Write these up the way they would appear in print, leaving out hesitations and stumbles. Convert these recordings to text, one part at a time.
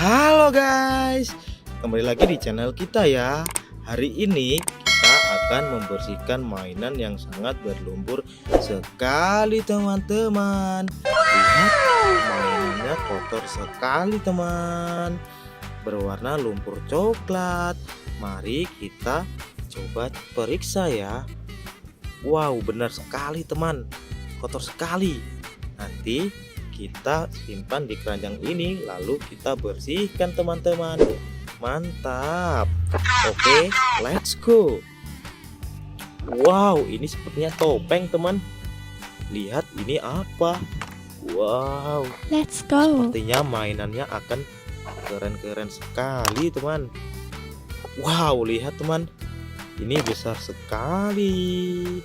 Halo guys, kembali lagi di channel kita ya. Hari ini kita akan membersihkan mainan yang sangat berlumpur sekali teman-teman. Lihat, mainannya kotor sekali teman, berwarna lumpur coklat. Mari kita coba periksa ya. Wow, benar sekali teman, kotor sekali. Nanti kita simpan di keranjang ini, lalu kita bersihkan teman-teman. Mantap. Oke, let's go. Wow, ini sepertinya topeng teman. Lihat ini apa? Wow, Let's go. sepertinya mainannya akan keren-keren sekali teman. Wow, lihat teman, ini besar sekali.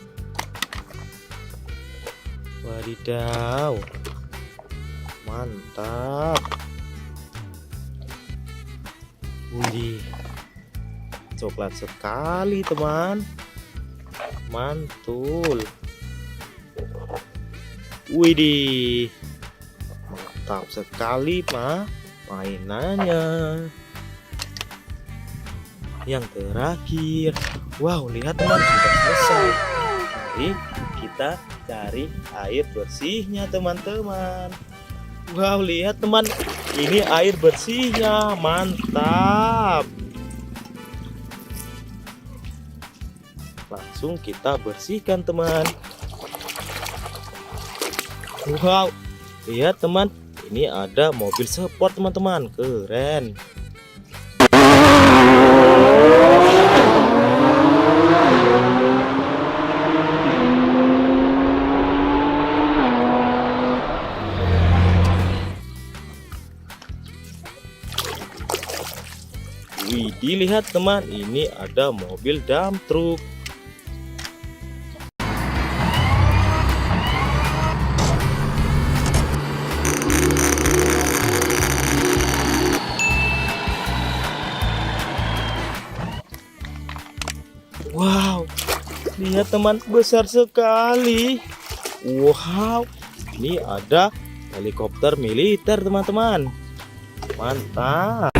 Wadidaw, mantap. Wih, coklat sekali teman, mantul. Widih, mantap sekali mainannya. Yang terakhir, wow, lihat teman, sudah selesai. Mari kita cari air bersihnya teman-teman. Wow, lihat teman, ini air bersihnya, mantap. Langsung kita bersihkan teman. Wow, lihat teman, ini ada mobil sport teman-teman, keren. Wih, dilihat teman, ini ada mobil dump truck. Wow, lihat teman, besar sekali. Wow, ini ada helikopter militer teman-teman. Mantap.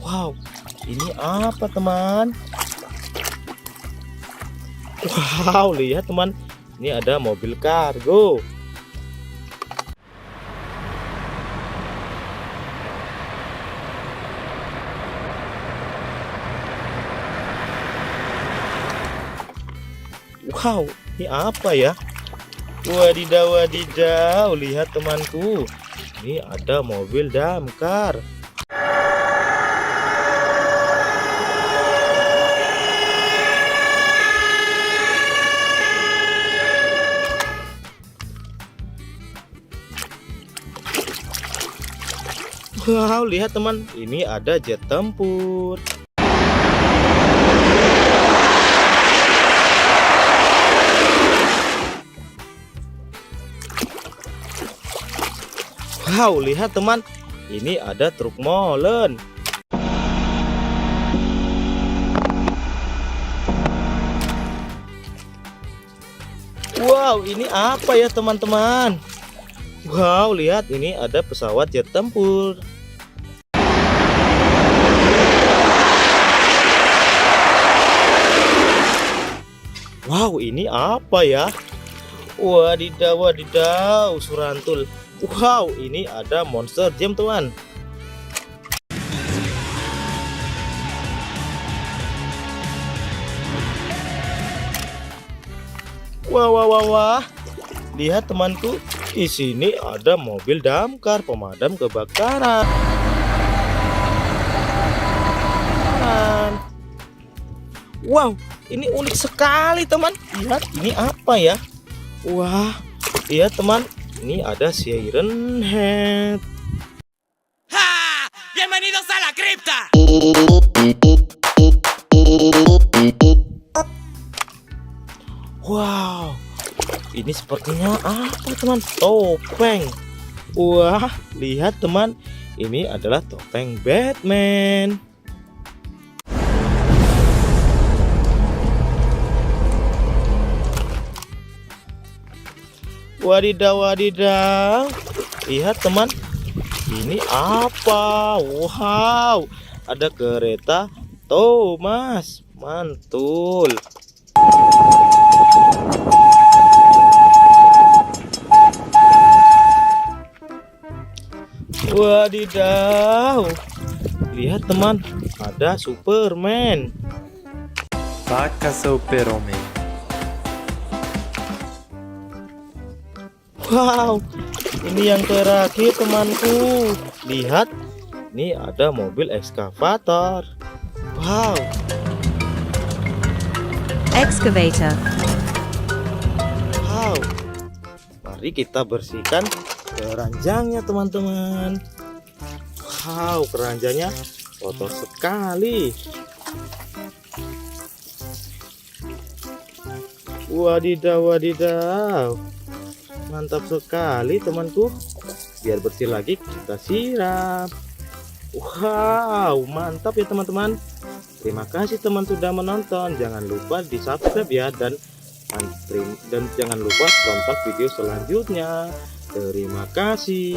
Wow, ini apa teman? Wow, lihat teman, ini ada mobil kargo. Wow, ini apa ya? Wadidaw, wadidaw, lihat temanku, ini ada mobil damkar. Wow, lihat teman, ini ada jet tempur. Wow, lihat teman, ini ada truk molen. Wow, ini apa ya teman-teman? Wow, lihat, ini ada pesawat jet tempur. Wow, ini apa ya? Wadidaw, wadidaw, surantul. Wow, ini ada monster jam teman. Wah, wah, wah, wah. Lihat temanku, di sini ada mobil damkar pemadam kebakaran. Wow, ini unik sekali teman. Lihat, ini apa ya? Wah, lihat teman, ini ada Siren Head. ¡Ja! ¡Bienvenidos a la cripta! Wow, ini sepertinya apa teman? Topeng. Wah, lihat teman, ini adalah topeng Batman. Wadidaw, wadidaw. Lihat teman, ini apa? Wow, ada kereta Thomas. Mantul. Wadidaw. Lihat teman, ada Superman. Vaca Super-Homem. Wow, ini yang terakhir temanku. Lihat, ini ada mobil ekskavator. Wow, Excavator. wow. Mari kita bersihkan keranjangnya teman-teman. Wow, keranjangnya kotor sekali. Wadidaw, wadidaw. Mantap sekali temanku. Biar bersih lagi kita siram. Wow, mantap ya teman-teman. Terima kasih teman sudah menonton. Jangan lupa di subscribe ya, dan jangan lupa tonton video selanjutnya. Terima kasih.